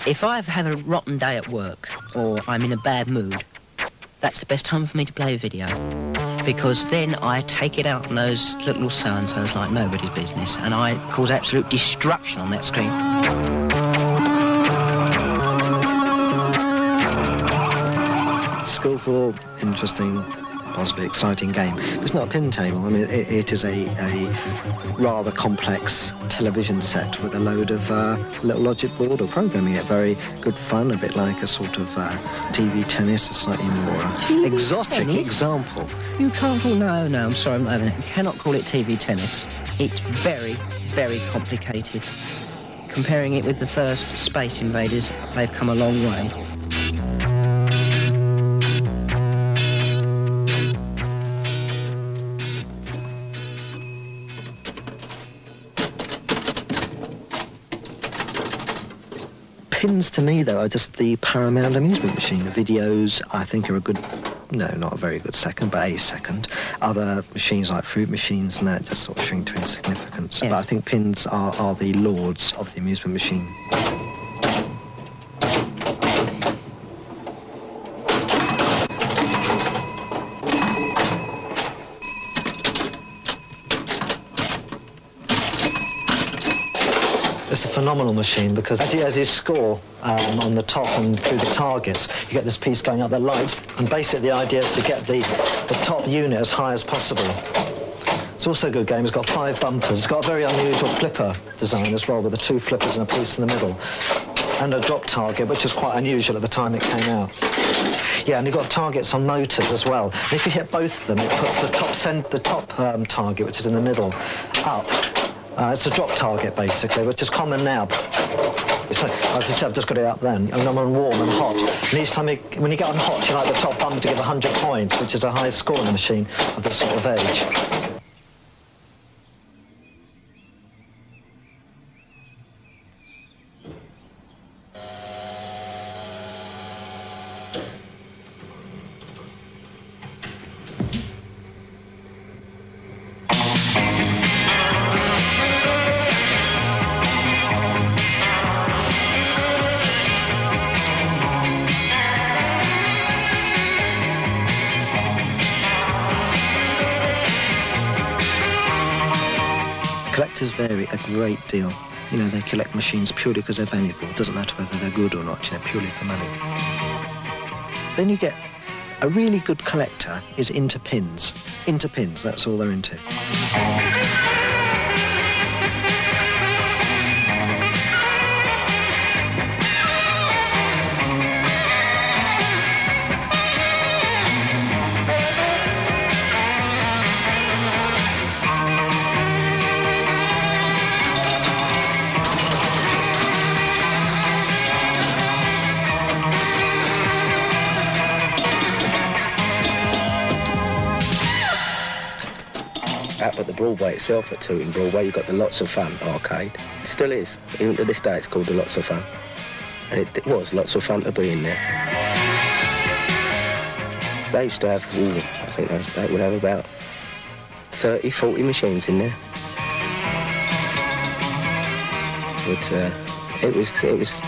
If I have a rotten day at work or I'm in a bad mood, that's the best time for me to play a video. Because then I take it out on those little so-and-sos like nobody's business, and I cause absolute destruction on that screen. Skillful, interesting, possibly exciting game. It's not a pin table. I mean, it is a rather complex television set with a load of little logic board or programming it. Very good fun, a bit like a sort of TV tennis, a slightly more exotic tennis? example. You can't call... No, I'm sorry, I'm not having it. You cannot call it TV tennis. It's very, very complicated. Comparing it with the first Space Invaders, they've come a long way. Pins to me, though, are just the paramount amusement machine. The videos, I think, are a good, no, not a very good second, but a second. Other machines like fruit machines and that just sort of shrink to insignificance. Yes. But I think pins are the lords of the amusement machine. It's a phenomenal machine because as you score on the top and through the targets, you get this piece going up that lights, and basically the idea is to get the top unit as high as possible. It's also a good game. It's got 5 bumpers. It's got a very unusual flipper design as well, with the 2 flippers and a piece in the middle, and a drop target, which is quite unusual at the time it came out. Yeah, and you've got targets on motors as well. And if you hit both of them, it puts the top target, which is in the middle, up. It's a drop target, basically, which is common now. So, as I said, I've just got it up then. And I'm on warm and hot. And each time when you get on hot, you like the top bumper to give 100 points, which is a high score in a machine of this sort of age. Collectors vary a great deal. You know, they collect machines purely because they're valuable. It doesn't matter whether they're good or not, you know, purely for money. Then you get a really good collector is into pins. Into pins, that's all they're into. Up at the Broadway itself, at Tooting Broadway, you've got the Lots of Fun arcade. It still is. Even to this day, it's called the Lots of Fun. And it was lots of fun to be in there. They used to have, I think they would have about 30, 40 machines in there. But it was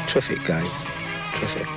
terrific games. Terrific.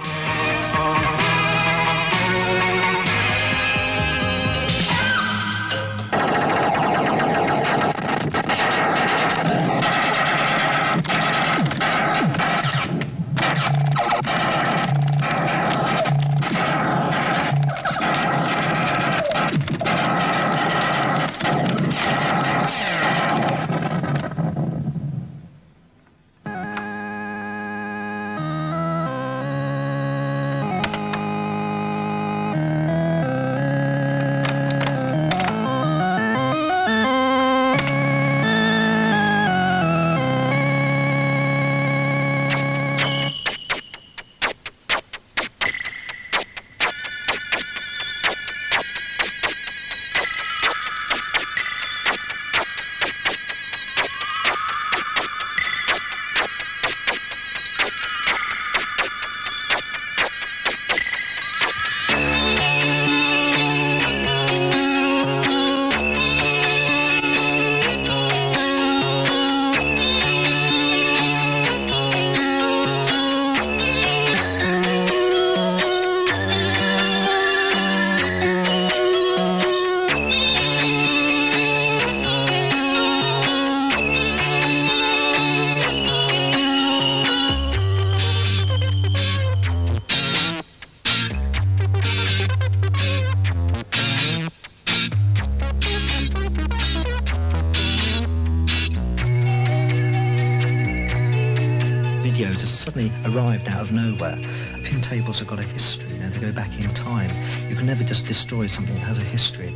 videos has suddenly arrived out of nowhere. Pin tables have got a history, they go back in time. You can never just destroy something that has a history.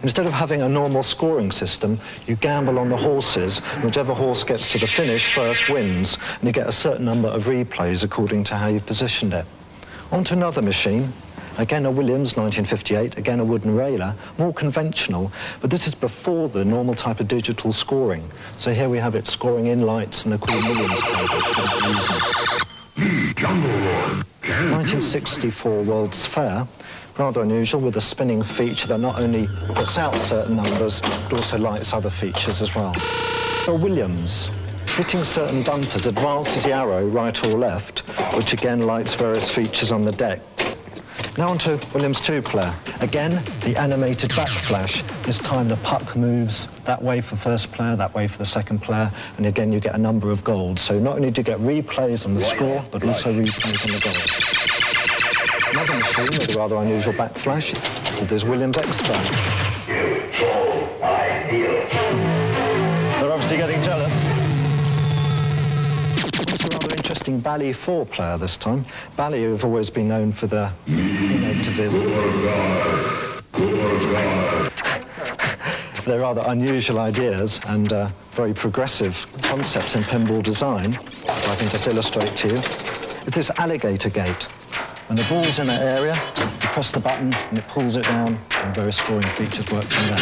Instead of having a normal scoring system, you gamble on the horses. Whichever horse gets to the finish first wins, and you get a certain number of replays according to how you've positioned it. On to another machine. Again a Williams, 1958, again a wooden railer, more conventional, but this is before the normal type of digital scoring. So here we have it scoring in lights, and they're called Williams tables. 1964 World's Fair. Rather unusual, with a spinning feature that not only puts out certain numbers, but also lights other features as well. For Williams, hitting certain bumpers advances the arrow right or left, which again lights various features on the deck. Now on to Williams two-player. Again, the animated backflash. This time the puck moves that way for first player, that way for the second player, and again you get a number of golds. So not only do you get replays on the score, but also replays on the goals. Another machine with a rather unusual backflash called this Williams Expo. They're obviously getting jealous. It's a rather interesting Bally 4-player this time. Bally have always been known for their innovative... They're rather unusual ideas and very progressive concepts in pinball design, which I can just illustrate to you. It's this alligator gate. When the ball's in that area, you press the button and it pulls it down, and various scoring features work from there.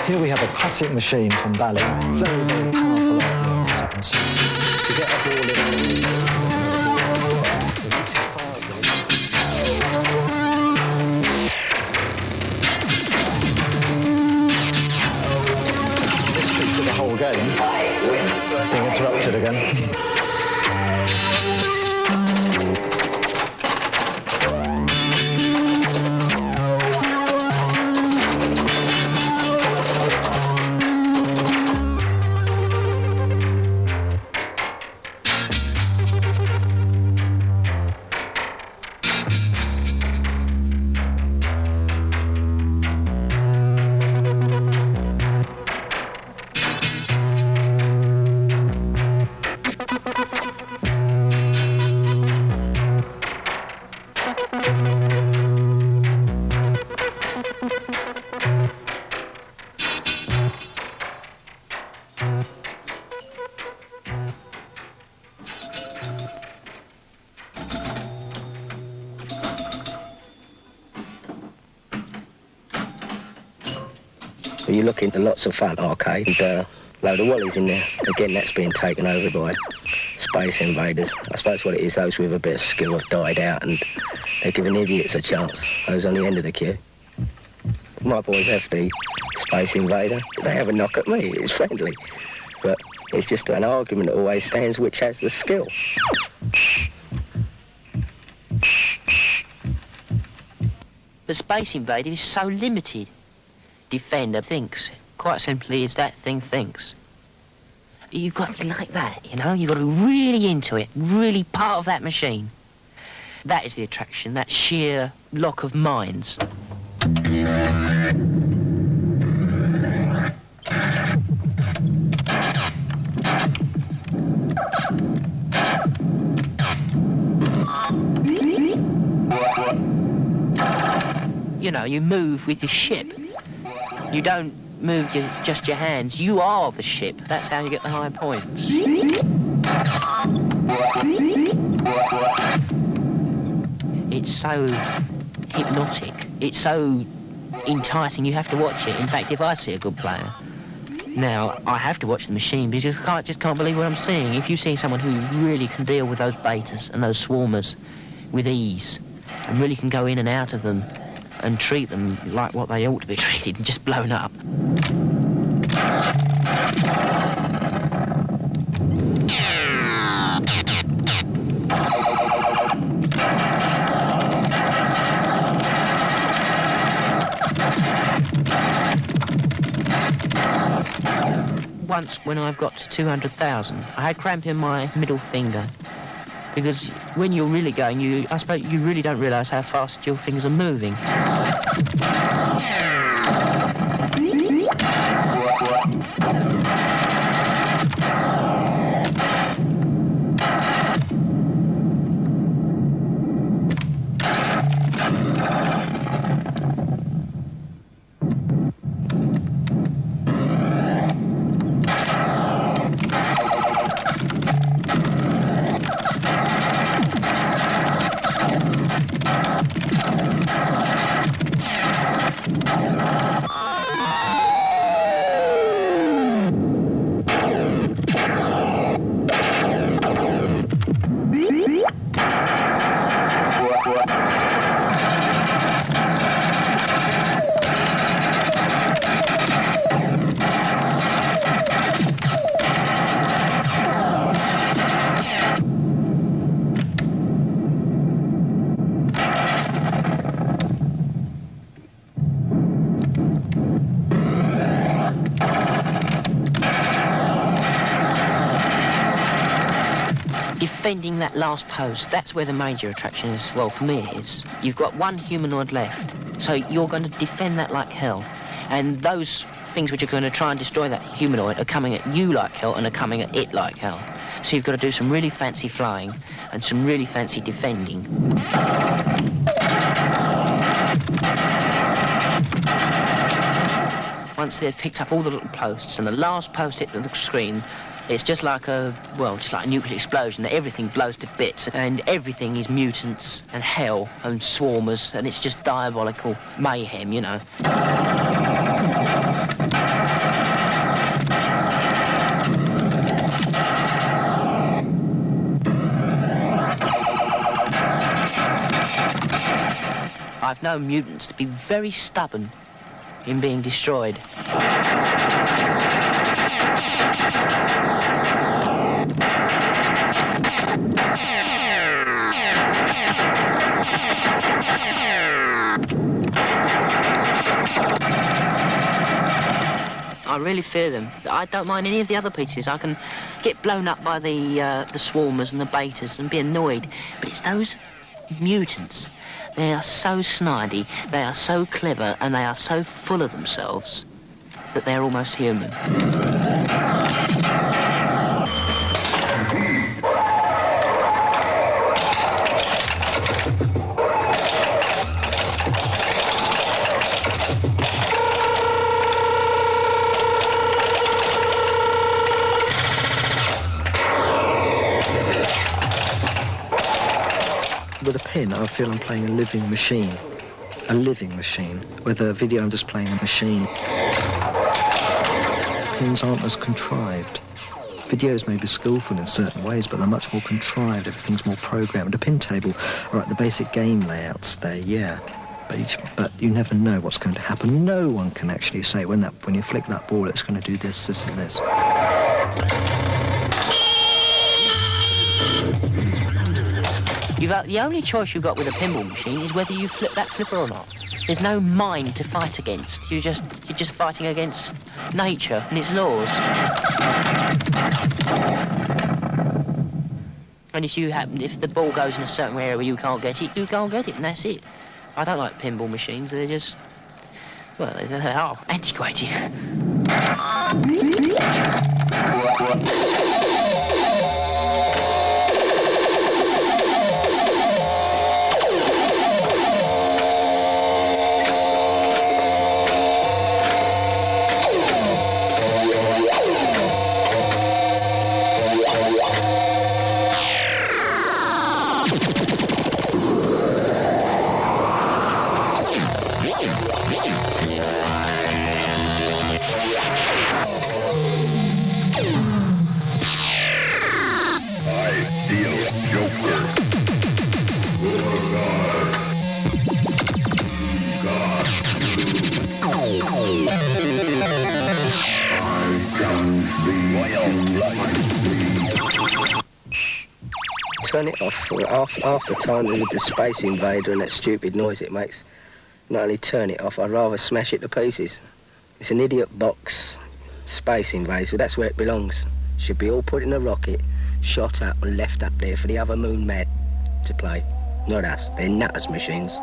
Here we have a classic machine from Bally. Very, very powerful artwork, as you can see. You get a ball in. This feature the whole game. Being interrupted again. You look into Lots of Fun arcade, and a load of wallies in there. Again, that's being taken over by Space Invaders. I suppose what it is, those with a bit of skill have died out, and they're giving idiots a chance. Those on the end of the queue. My boys have the Space Invader. They have a knock at me. It's friendly. But it's just an argument that always stands which has the skill. But Space Invaders is so limited. Defender thinks, quite simply as that thing thinks. You've got to be like that, you know? You've got to be really into it, really part of that machine. That is the attraction, that sheer lock of minds. You know, you move with your ship. You don't move just your hands. You are the ship. That's how you get the high points. It's so hypnotic. It's so enticing. You have to watch it. In fact, if I see a good player, now I have to watch the machine because I just can't believe what I'm seeing. If you see someone who really can deal with those betas and those swarmers with ease and really can go in and out of them and treat them like what they ought to be treated and just blown up. Once, when I've got to 200,000, I had cramp in my middle finger. Because when you're really going, I suppose you really don't realise how fast your fingers are moving. defending that last post, that's where the major attraction is. Well, for me it is. You've got one humanoid left, so you're going to defend that like hell. And those things which are going to try and destroy that humanoid are coming at you like hell and are coming at it like hell. So you've got to do some really fancy flying and some really fancy defending. Once they've picked up all the little posts and the last post hit the screen, it's just like a nuclear explosion, that everything blows to bits and everything is mutants and hell and swarmers, and it's just diabolical mayhem, you know. I've known mutants to be very stubborn in being destroyed. I really fear them. I don't mind any of the other pieces. I can get blown up by the swarmers and the betas and be annoyed. But it's those mutants. They are so snidey, they are so clever, and they are so full of themselves that they're almost human. With a pin, I feel I'm playing a living machine. A living machine. With a video, I'm just playing a machine. Pins aren't as contrived. Videos may be skillful in certain ways, but they're much more contrived. Everything's more programmed. A pin table, all right, the basic game layout's there, yeah. But you never know what's going to happen. No one can actually say when you flick that ball, it's going to do this, this, and this. The only choice you've got with a pinball machine is whether you flip that flipper or not. There's no mind to fight against. You're just fighting against nature and its laws. And if the ball goes in a certain area where you can't get it, you can't get it, and that's it. I don't like pinball machines. They're just, well, they are antiquated. Turn it off half the time with the Space Invader and that stupid noise it makes. Not only turn it off, I'd rather smash it to pieces. It's an idiot box, Space Invader, that's where it belongs. Should be all put in a rocket, shot up and left up there for the other moon mad to play. Not us, they're nutters machines.